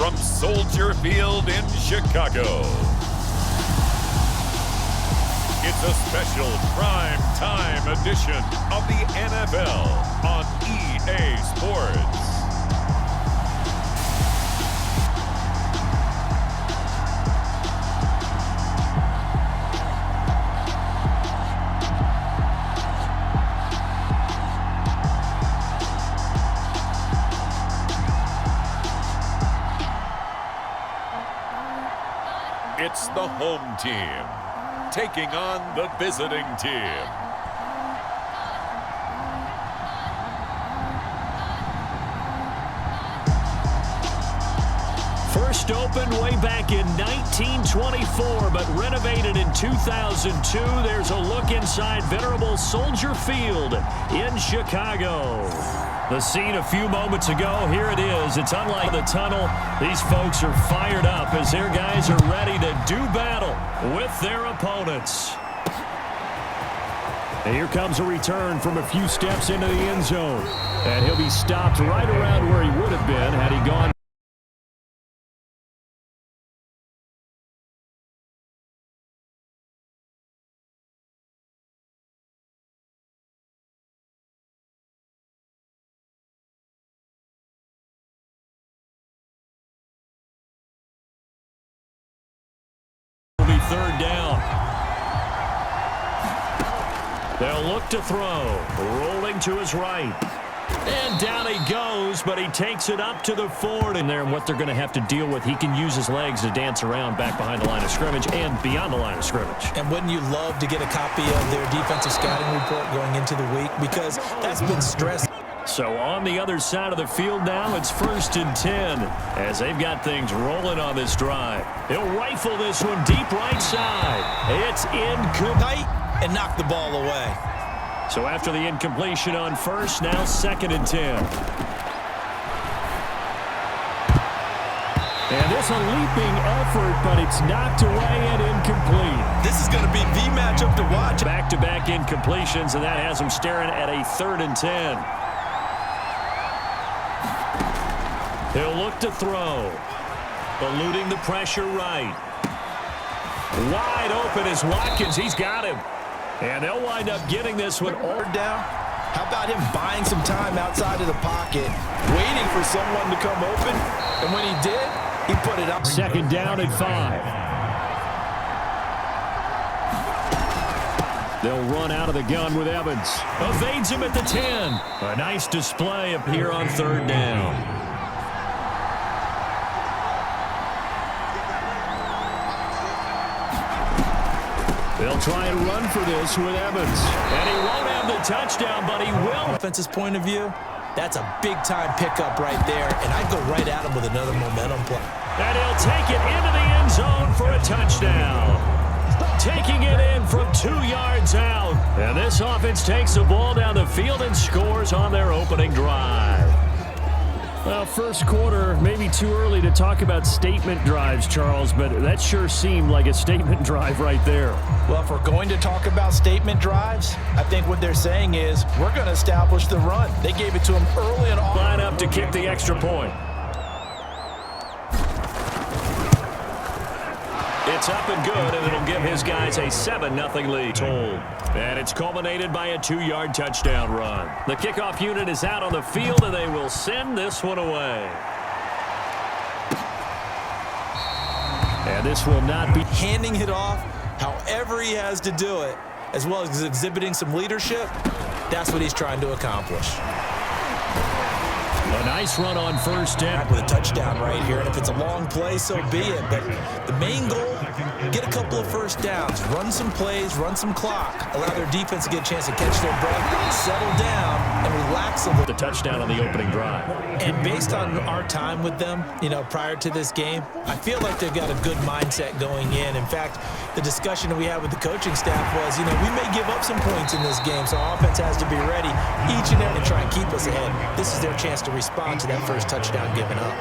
from Soldier Field in Chicago. It's a special prime time edition of the NFL on EA Sports. It's the home team taking on the visiting team. First opened way back in 1924, but renovated in 2002. There's a look inside venerable Soldier Field in Chicago. The scene a few moments ago, here it is. It's unlike the tunnel. These folks are fired up as their guys are ready to do battle with their opponents. And here comes a return from a few steps into the end zone. And he'll be stopped right around where he would have been had he gone. Third down. They'll look to throw. Rolling to his right. And down he goes, but he takes it up to the 40. And there, and what they're going to have to deal with, he can use his legs to dance around back behind the line of scrimmage and beyond the line of scrimmage. And wouldn't you love to get a copy of their defensive scouting report going into the week? Because that's been stressed. So on the other side of the field now, it's 1st and 10 as they've got things rolling on this drive. He'll rifle this one deep right side. It's incomplete And knock the ball away. So after the incompletion on first, now 2nd and 10. And this a leaping effort, but it's knocked away and incomplete. This is going to be the matchup to watch. Back-to-back incompletions, and that has him staring at a 3rd and 10. He'll look to throw. Eluding the pressure right. Wide open is Watkins. He's got him. And they'll wind up getting this one all down. How about him buying some time outside of the pocket, waiting for someone to come open? And when he did, he put it up. 2nd down and 5. They'll run out of the gun with Evans. Evades him at the 10. A nice display up here on 3rd down. They'll try and run for this with Evans. And he won't have the touchdown, but he will. Offense's point of view, that's a big-time pickup right there. And I'd go right at him with another momentum play. And he'll take it into the end zone for a touchdown. Taking it in from 2 yards out. And this offense takes the ball down the field and scores on their opening drive. Well, first quarter, maybe too early to talk about statement drives, Charles, but that sure seemed like a statement drive right there. Well, if we're going to talk about statement drives, I think what they're saying is we're going to establish the run. They gave it to him early and often. Line up to kick the extra point. It's up and good, and it'll give his guys a 7-0 lead. And it's culminated by a 2-yard touchdown run. The kickoff unit is out on the field, and they will send this one away. And this will not be handing it off however he has to do it, as well as exhibiting some leadership. That's what he's trying to accomplish. A nice run on 1st down. With a touchdown right here, and if it's a long play, so be it. But the main goal, get a couple of first downs, run some plays, run some clock, allow their defense to get a chance to catch their breath, settle down, and relax a little. The touchdown on the opening drive. And based on our time with them, prior to this game, I feel like they've got a good mindset going in. In fact, the discussion that we had with the coaching staff was, we may give up some points in this game, so our offense has to be ready each and every to try and keep us ahead. This is their chance to respond to that first touchdown given up.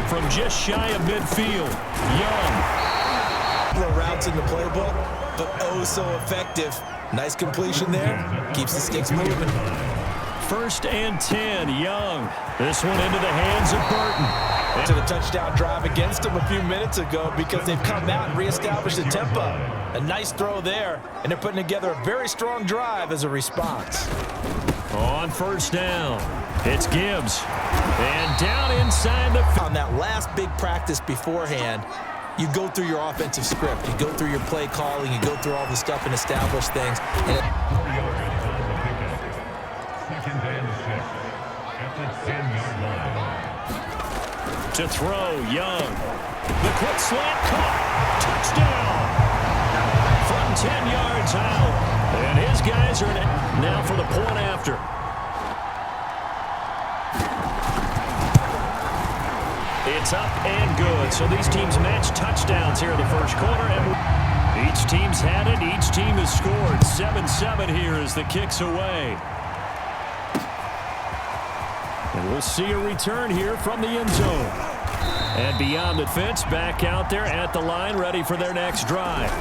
From just shy of midfield, Young. Routes in the playbook, but oh so effective. Nice completion there. Keeps the sticks moving. 1st and 10, Young. This one into the hands of Burton. To the touchdown drive against them a few minutes ago because they've come out and reestablished the tempo. A nice throw there, and they're putting together a very strong drive as a response. On first down, it's Gibbs. And down inside the... On that last big practice beforehand, you go through your offensive script. You go through your play calling. You go through all the stuff and establish things. And to throw, Young. The quick slant caught. Touchdown. From 10 yards out. And his guys are now for the point after. It's up and good. So these teams match touchdowns here in the first quarter. And each team's had it. Each team has scored. 7-7 here as the kick's away. And we'll see a return here from the end zone. And beyond the fence, back out there at the line, ready for their next drive.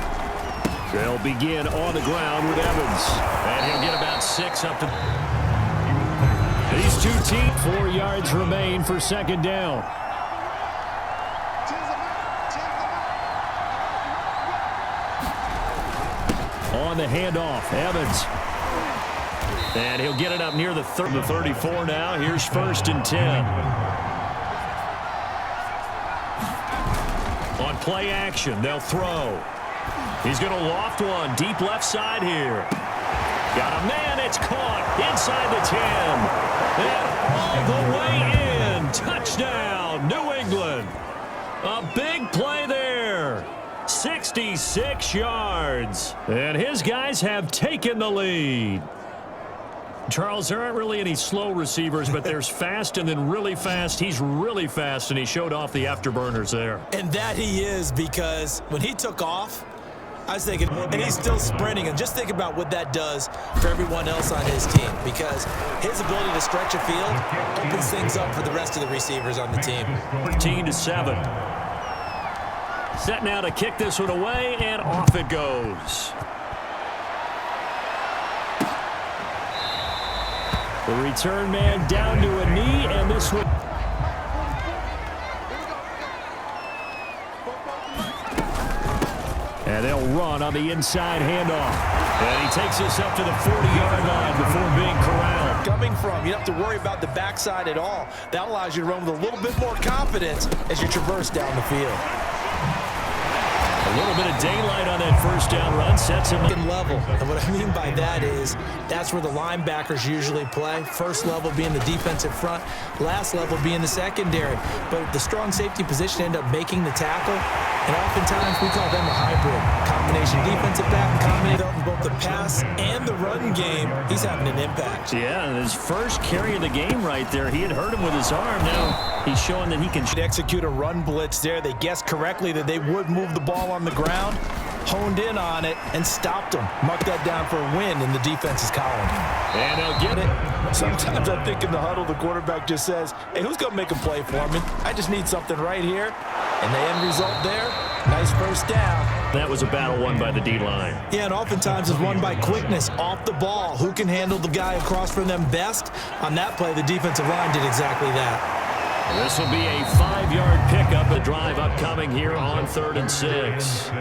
They'll begin on the ground with Evans. And he'll get about 6 up to... These two teams, 4 yards remain for second down. On the handoff, Evans. And he'll get it up near the 34 now. Here's first and 10. On play action, they'll throw. He's going to loft one deep left side here. Got a man, it's caught inside the 10. And all the way in. Touchdown, New England. A big play there. 66 yards. And his guys have taken the lead. Charles, there aren't really any slow receivers, but there's fast and then really fast. He's really fast, and he showed off the afterburners there. And that he is, because when he took off, I was thinking, and he's still sprinting, and just think about what that does for everyone else on his team, because his ability to stretch a field opens things up for the rest of the receivers on the team. 13-7. Set now to kick this one away, and off it goes. The return man down to a knee, and this one. And they'll run on the inside handoff. And he takes us up to the 40-yard line before being corralled. Coming from, you don't have to worry about the backside at all. That allows you to run with a little bit more confidence as you traverse down the field. A little bit of daylight on that first down run sets him up. Level. And what I mean by that is that's where the linebackers usually play. First level being the defensive front, last level being the secondary. But the strong safety position end up making the tackle, and oftentimes we call them a hybrid. Combination defensive back, combination of both the pass and the run game. He's having an impact. Yeah, and his first carry of the game right there, he had hurt him with his arm. Now he's showing that he can execute a run blitz there. They guessed correctly that they would move the ball on the ground, honed in on it, and stopped them. Mark that down for a win in the defense's column. And he'll get it. Sometimes I think in the huddle, the quarterback just says, hey, who's going to make a play for me? I just need something right here. And the end result there, nice first down. That was a battle won by the D-line. Yeah, and oftentimes it's won by quickness off the ball. Who can handle the guy across from them best? On that play, the defensive line did exactly that. This will be a 5-yard pickup. A drive upcoming here on 3rd and 6.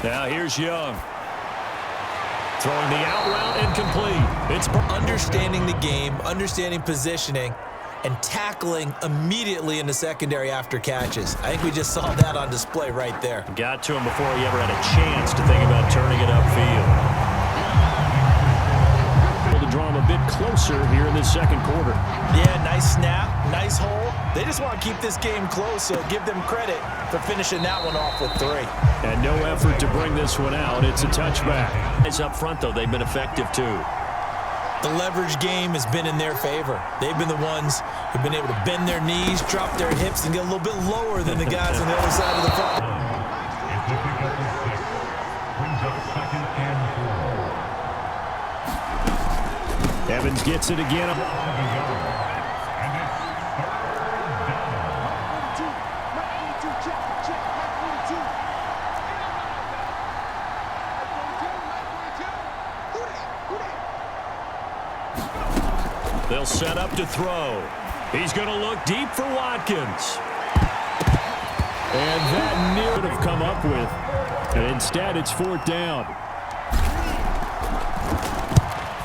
Now here's Young. Throwing the out route incomplete. It's understanding the game, understanding positioning, and tackling immediately in the secondary after catches. I think we just saw that on display right there. Got to him before he ever had a chance to think about turning it upfield. Draw him a bit closer here in this second quarter. Yeah, nice snap, nice hole. They just want to keep this game close, so give them credit for finishing that one off with 3. And no effort to bring this one out. It's a touchback. It's up front, though. They've been effective, too. The leverage game has been in their favor. They've been the ones who've been able to bend their knees, drop their hips, and get a little bit lower than the guys on the other side of the football. Evans gets it again. They'll set up to throw. He's going to look deep for Watkins. And that near would have come up with. And instead, it's fourth down.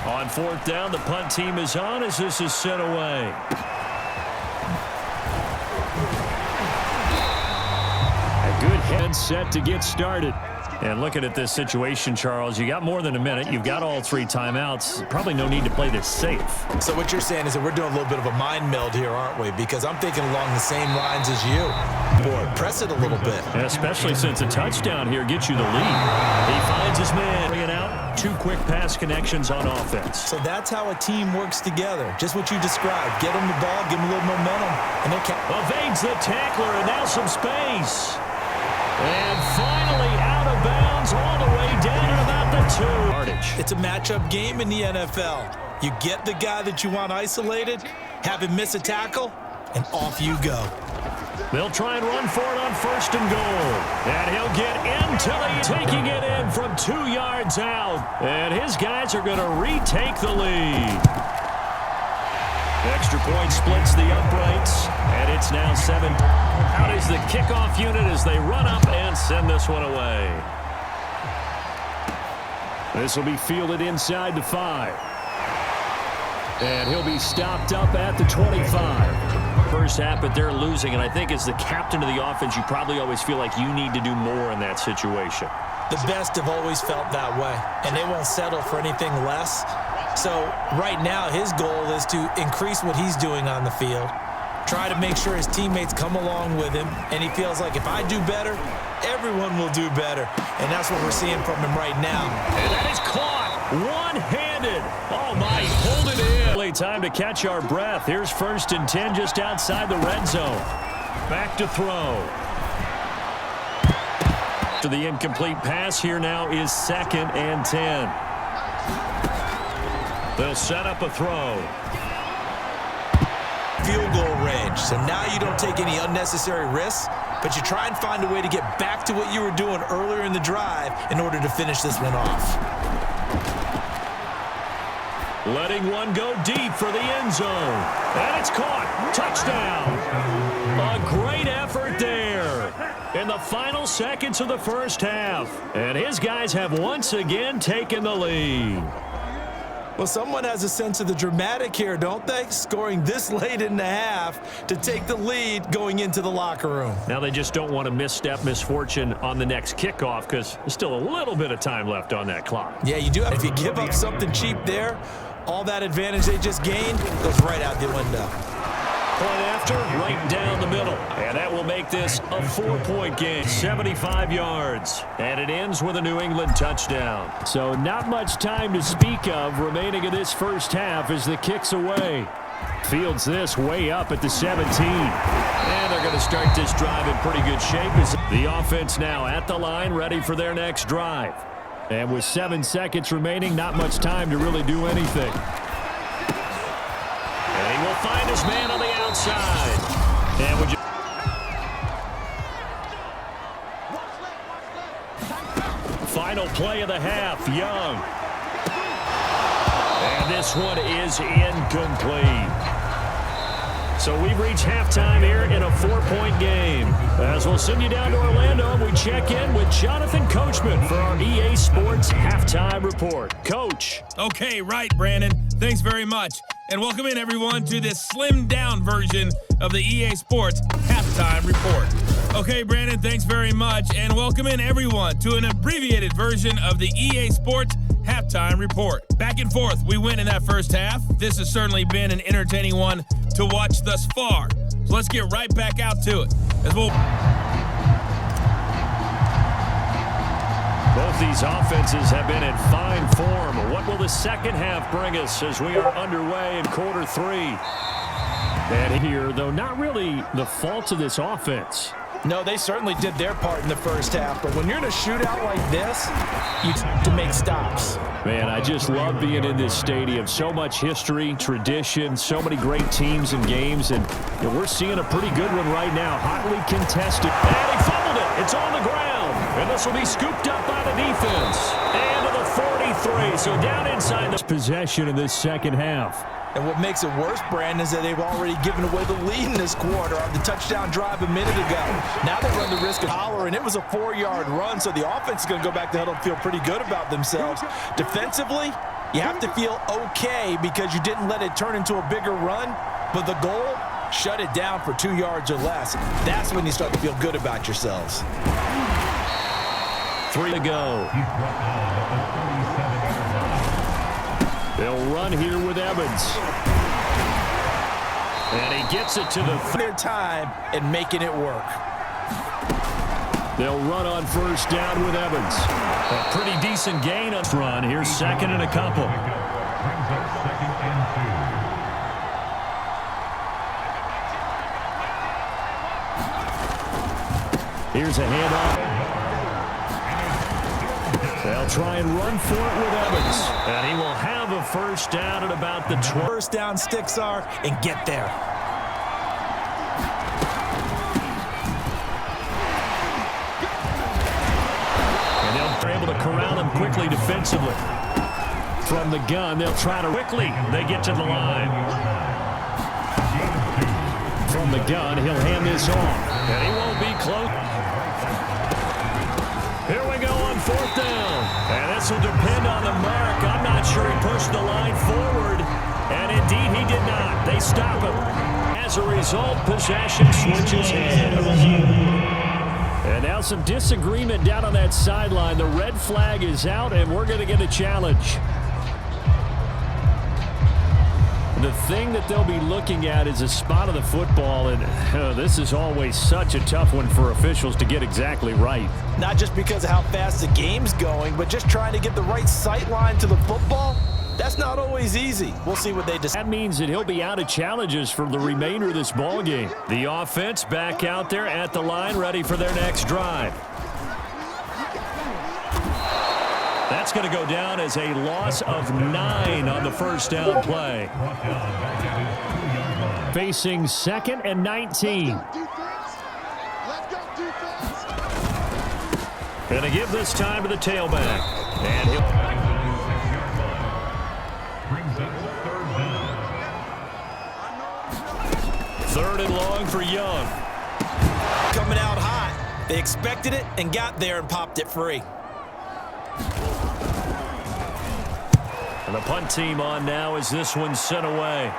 On fourth down, the punt team is on as this is sent away. A good head set to get started. And looking at this situation, Charles, you got more than a minute. You've got all 3 timeouts. Probably no need to play this safe. So what you're saying is that we're doing a little bit of a mind meld here, aren't we? Because I'm thinking along the same lines as you. Boy, press it a little bit. And especially since a touchdown here gets you the lead. He finds his man. Bring it out. 2 quick pass connections on offense. So that's how a team works together. Just what you described. Get them the ball, give them a little momentum, and they'll catch. Evades the tackler, and now some space. And finally out of bounds all the way down at about the 2. It's a matchup game in the NFL. You get the guy that you want isolated, have him miss a tackle, and off you go. They'll try and run for it on first and goal. And he'll get into taking it in from 2 yards out. And his guys are going to retake the lead. Extra point splits the uprights, and it's now 7. Out is the kickoff unit as they run up and send this one away. This will be fielded inside the 5. And he'll be stopped up at the 25. First half, but they're losing, and I think as the captain of the offense, you probably always feel like you need to do more in that situation. The best have always felt that way, and they won't settle for anything less. So right now, his goal is to increase what he's doing on the field, try to make sure his teammates come along with him, and he feels like if I do better, everyone will do better. And that's what we're seeing from him right now. And that is caught one-handed. Oh, my, hold it in. Time to catch our breath. Here's 1st and 10 just outside the red zone. Back to throw. To the incomplete pass here now is 2nd and 10. They'll set up a throw. Field goal range. So now you don't take any unnecessary risks, but you try and find a way to get back to what you were doing earlier in the drive in order to finish this one off. Letting one go deep for the end zone. And it's caught. Touchdown. A great effort there in the final seconds of the first half. And his guys have once again taken the lead. Well, someone has a sense of the dramatic here, don't they? Scoring this late in the half to take the lead going into the locker room. Now they just don't want to misfortune on the next kickoff because there's still a little bit of time left on that clock. Yeah, you do. If you give up something cheap there, all that advantage they just gained goes right out the window. Point after, right down the middle. And that will make this a 4-point game. 75 yards. And it ends with a New England touchdown. So not much time to speak of remaining in this first half as the kick's away. Fields this way up at the 17. And they're going to start this drive in pretty good shape. As the offense now at the line, ready for their next drive. And with 7 seconds remaining, not much time to really do anything. And he will find his man on the outside. And would you... Final play of the half, Young. And this one is incomplete. So we've reached halftime here in a 4-point game. As we'll send you down to Orlando, and we check in with Jonathan Coachman for our EA Sports Halftime Report. Coach. Okay, right, Brandon. Thanks very much. And welcome in, everyone, to this slimmed-down version of the EA Sports Halftime Report. Okay, Brandon, thanks very much. And welcome in, everyone, to an abbreviated version of the EA Sports Halftime Report. Back and forth, we went in that first half. This has certainly been an entertaining one to watch thus far. So let's get right back out to it. Both these offenses have been in fine form. What will the second half bring us as we are underway in quarter 3? And here, though not really the fault of this offense. No, they certainly did their part in the first half, but when you're in a shootout like this, you have to make stops. Man, I just love being in this stadium. So much history, tradition, so many great teams and games, and we're seeing a pretty good one right now, hotly contested. And he fumbled it. It's on the ground, and this will be scooped up by the defense. And to the 43, so down inside this possession in this second half. And what makes it worse, Brandon, is that they've already given away the lead in this quarter on the touchdown drive a minute ago. Now they run the risk of holler, and it was a 4-yard run, so the offense is going to go back to huddle and feel pretty good about themselves. Defensively, you have to feel okay because you didn't let it turn into a bigger run, but the goal, shut it down for 2 yards or less. That's when you start to feel good about yourselves. 3 to go. They'll run here with Evans. And he gets it to their time and making it work. They'll run on first down with Evans. A pretty decent gain on this run. Here's second and a couple. Here's a handoff. They'll try and run for it with Evans. And he will have a first down at about the 20. First down sticks are, and get there. And they're able to corral him quickly defensively. From the gun, they'll try to quickly. They get to the line. From the gun, he'll hand this off. And he won't be close. Here we go on fourth down. And this will depend on the mark. I'm not sure he pushed the line forward. And indeed, he did not. They stop him. As a result, possession switches hands. And now some disagreement down on that sideline. The red flag is out, and we're going to get a challenge. The thing that they'll be looking at is a spot of the football, and this is always such a tough one for officials to get exactly right. Not just because of how fast the game's going, but just trying to get the right sight line to the football. That's not always easy. We'll see what they decide. That means that he'll be out of challenges for the remainder of this ball game. The offense back out there at the line, ready for their next drive. That's going to go down as a loss of 9 on the first down play. Facing second and 19. Going to give this time to the tailback. And he'll... Third and long for Young. Coming out hot. They expected it and got there and popped it free. And the punt team on now as this one's sent away.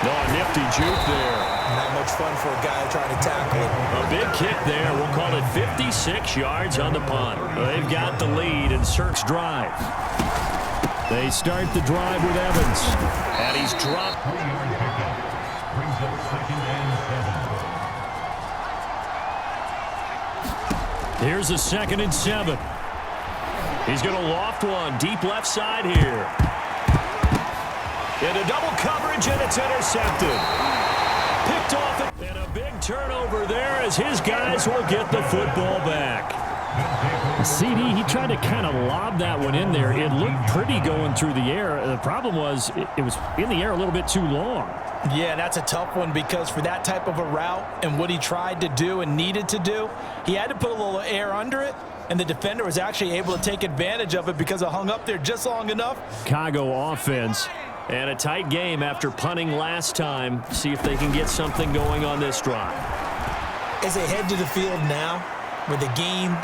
Oh, nifty juke there. Not much fun for a guy trying to tackle it. A big kick there. We'll call it 56 yards on the punt. They've got the lead in Cirque's drive. They start the drive with Evans. And he's dropped. Here's a 2nd and 7. He's going to loft one deep left side here. Into double coverage, and it's intercepted. Picked off, and a big turnover there as his guys will get the football back. CD, he tried to kind of lob that one in there. It looked pretty going through the air. The problem was it was in the air a little bit too long. Yeah, that's a tough one because for that type of a route and what he tried to do and needed to do, he had to put a little air under it, and the defender was actually able to take advantage of it because it hung up there just long enough. Chicago offense and a tight game after punting last time. See if they can get something going on this drive. As they head to the field now, with the game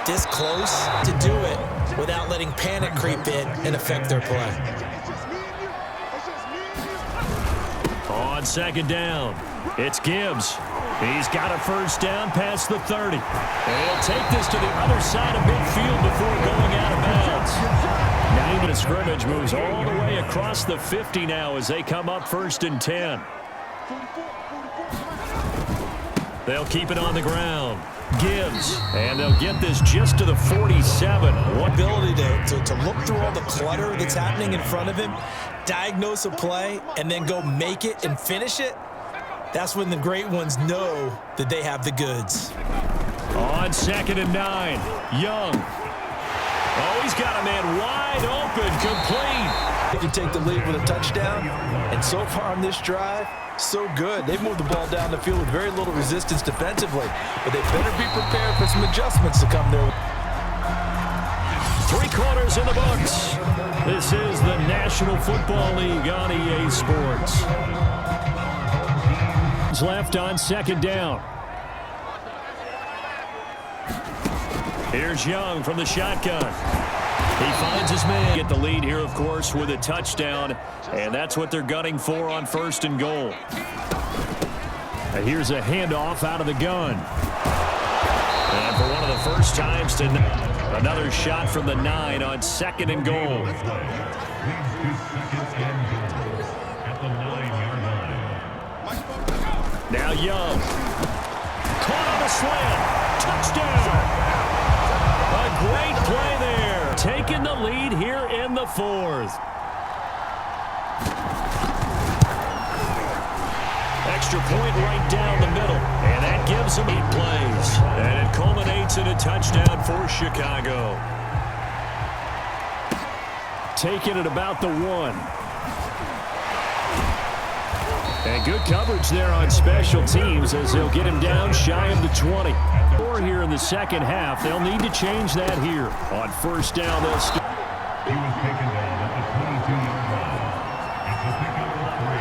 this close, to do it without letting panic creep in and affect their play. On second down, it's Gibbs. He's got a first down past the 30. And he'll take this to the other side of midfield before going out of bounds. Now the scrimmage moves all the way across the 50 now as they come up 1st and 10. They'll keep it on the ground. Gibbs, and they'll get this just to the 47. What ability to look through all the clutter that's happening in front of him, diagnose a play, and then go make it and finish it. That's when the great ones know that they have the goods. On 2nd and 9, Young. Oh, he's got a man wide open, complete. They can take the lead with a touchdown, and so far on this drive, so good. They've moved the ball down the field with very little resistance defensively, but they better be prepared for some adjustments to come their way. 3 quarters is in the books. This is the National Football League on EA Sports. Left on second down. Here's Young from the shotgun. He finds his man. Get the lead here, of course, with a touchdown, and that's what they're gunning for on first and goal. Here's a handoff out of the gun. And for one of the first times tonight, another shot from the 9 on second and goal. Now Young. Caught on the slant. Touchdown. A great play there. Taking the lead here in the fourth. Extra point right down the middle. And that gives them 8 plays. And it culminates in a touchdown for Chicago. Taking it about the 1. And good coverage there on special teams as they'll get him down shy of the 20. Or here in the second half, they'll need to change that here. On first down, they'll He was taken down at the 22-yard line. It's a pickup of 3.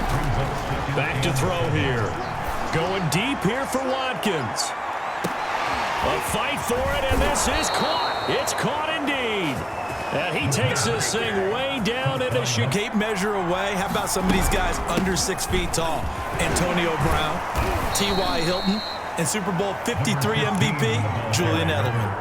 Brings up second. back to throw here. Going deep here for Watkins. A fight for it, and this is caught. It's caught indeed. And he takes this thing way down into Chicago. Tape measure away. How about some of these guys under 6 feet tall? Antonio Brown, T.Y. Hilton, and Super Bowl 53 MVP, Julian Edelman.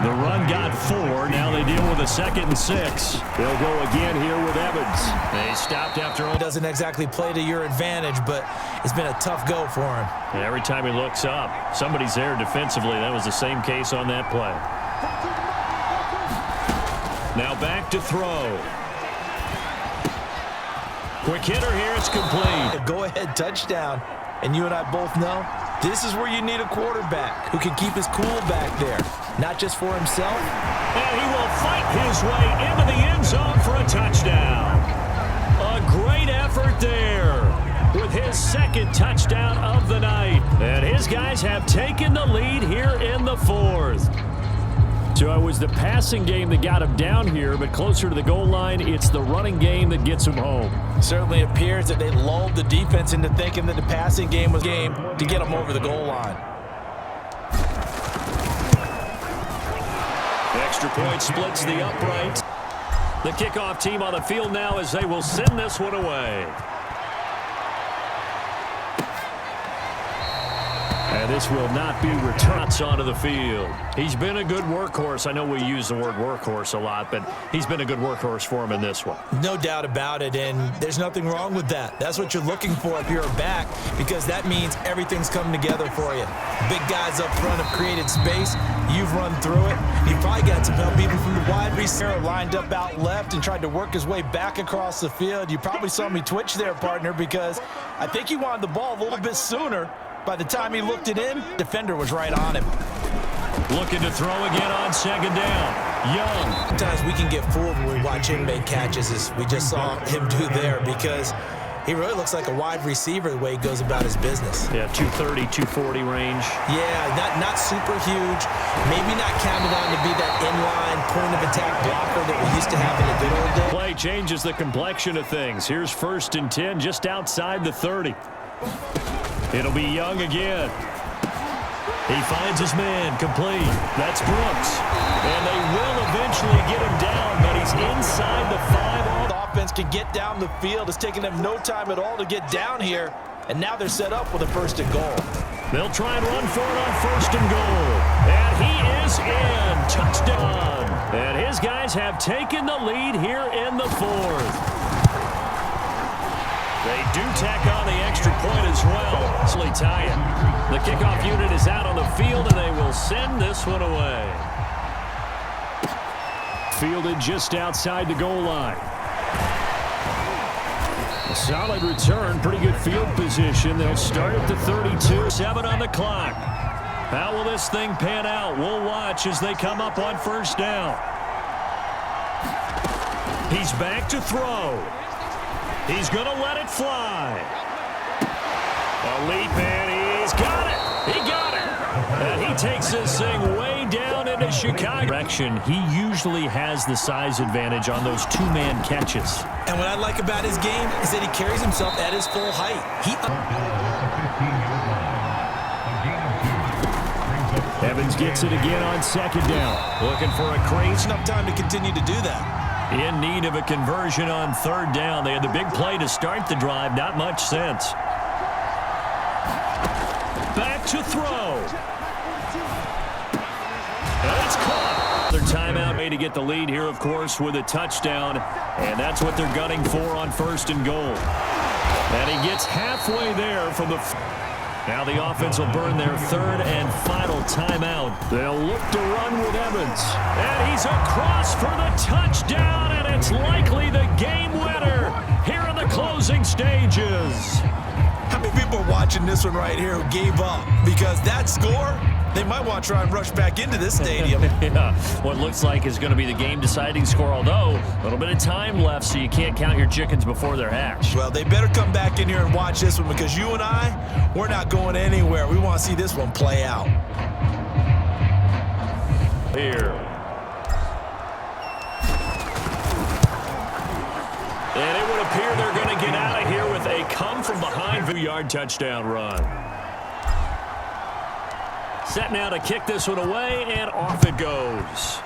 The run got 4. Now they deal with a 2nd and 6. They'll go again here with Evans. They stopped after all. Doesn't exactly play to your advantage, but it's been a tough go for him. And every time he looks up, somebody's there defensively. That was the same case on that play. Now back to throw. Quick hitter here. It's complete. A go-ahead touchdown. And you and I both know this is where you need a quarterback who can keep his cool back there. Not just for himself. And he will fight his way into the end zone for a touchdown. A great effort there with his 2nd touchdown of the night. And his guys have taken the lead here in the 4th. So it was the passing game that got him down here, but closer to the goal line, it's the running game that gets him home. Certainly appears that they lulled the defense into thinking that the passing game was game to get them over the goal line. Extra point splits the upright. The kickoff team on the field now as they will send this one away. And this will not be returned onto the field. He's been a good workhorse. I know we use the word workhorse a lot, but he's been a good workhorse for him in this one. No doubt about it, and there's nothing wrong with that. That's what you're looking for if you're a back, because that means everything's coming together for you. Big guys up front have created space. You've run through it. You've probably got some help even from the wide receiver lined up out left and tried to work his way back across the field. You probably saw me twitch there, partner, because I think he wanted the ball a little bit sooner. By the time he looked it in, defender was right on him. Looking to throw again on 2nd down. Young. Sometimes we can get fooled when we watch him make catches, as we just saw him do there, because he really looks like a wide receiver the way he goes about his business. Yeah, 230, 240 range. Yeah, not super huge. Maybe not counted on to be that inline point-of-attack blocker that we used to have in the good old days. Play changes the complexion of things. Here's 1st and 10 just outside the 30. It'll be Young again. He finds his man complete. That's Brooks. And they will eventually get him down, but he's inside the 5. The offense can get down the field. It's taken them no time at all to get down here. And now they're set up with a 1st and goal. They'll try and run for it on 1st and goal. And he is in. Touchdown. And his guys have taken the lead here in the 4th. They do tack on the extra point as well. So they tie it. The kickoff unit is out on the field, and they will send this one away. Fielded just outside the goal line. A solid return, pretty good field position. They'll start at the 32. 7 on the clock. How will this thing pan out? We'll watch as they come up on 1st down. He's back to throw. He's going to let it fly. A leap, and he's got it. He got it. And he takes this thing way down into Chicago. He usually has the size advantage on those two-man catches. And what I like about his game is that he carries himself at his full height. Evans gets it again on second down. Looking for a crazy. Enough time to continue to do that. In need of a conversion on third down. They had the big play to start the drive. Not much sense. Back to throw. And it's caught. Their timeout made to get the lead here, of course, with a touchdown. And that's what they're gunning for on first and goal. And he gets halfway there from the... Now the offense will burn their third and final timeout. They'll look to run with Evans. And he's across for the touchdown, and it's likely the game winner here in the closing stages. How many people are watching this one right here who gave up? Because that score, they might want to try and rush back into this stadium. Yeah, what looks like is going to be the game-deciding score, although a little bit of time left, so you can't count your chickens before they're hatched. Well, they better come back in here and watch this one, because you and I, we're not going anywhere. We want to see this one play out. Here. And it would appear they're going to get out of here with a come-from-behind 2-yard touchdown run. Set now to kick this one away, and off it goes.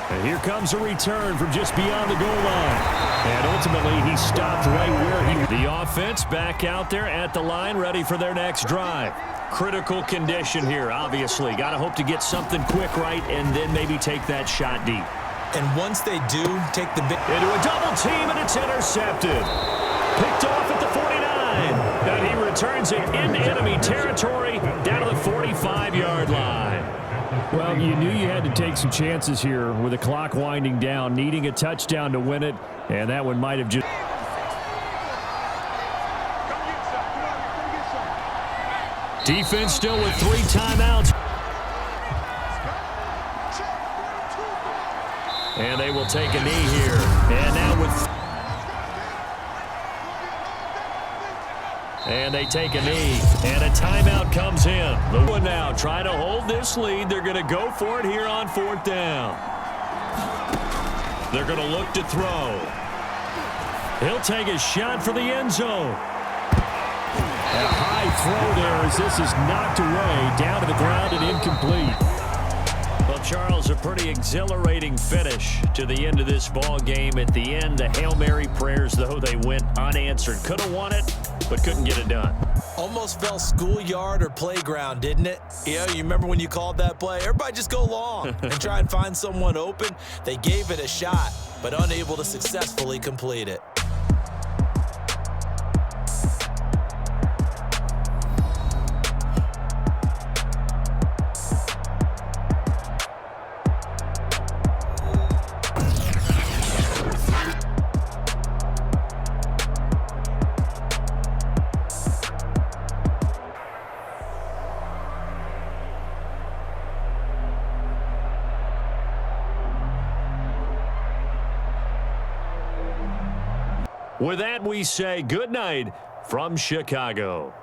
And here comes a return from just beyond the goal line. And ultimately, he stopped right where he... The offense back out there at the line, ready for their next drive. Critical condition here, obviously. Got to hope to get something quick right and then maybe take that shot deep. And once they do, take the big... Into a double team, and it's intercepted. Picked off at the 49. And he returns it into enemy territory down to the 45-yard line. Well, you knew you had to take some chances here with the clock winding down, needing a touchdown to win it, and that one might have just... Defense still with 3 timeouts. And they will take a knee here. And now with... And they take a knee. And a timeout comes in. The one now trying to hold this lead. They're going to go for it here on 4th down. They're going to look to throw. He'll take a shot for the end zone. A high throw there as this is knocked away, down to the ground and incomplete. Well, Charles, a pretty exhilarating finish to the end of this ball game. At the end, the Hail Mary prayers, though, they went unanswered. Could have won it, but couldn't get it done. Almost felt schoolyard or playground, didn't it? You remember when you called that play? Everybody just go long and try and find someone open. They gave it a shot, but unable to successfully complete it. With that, we say good night from Chicago.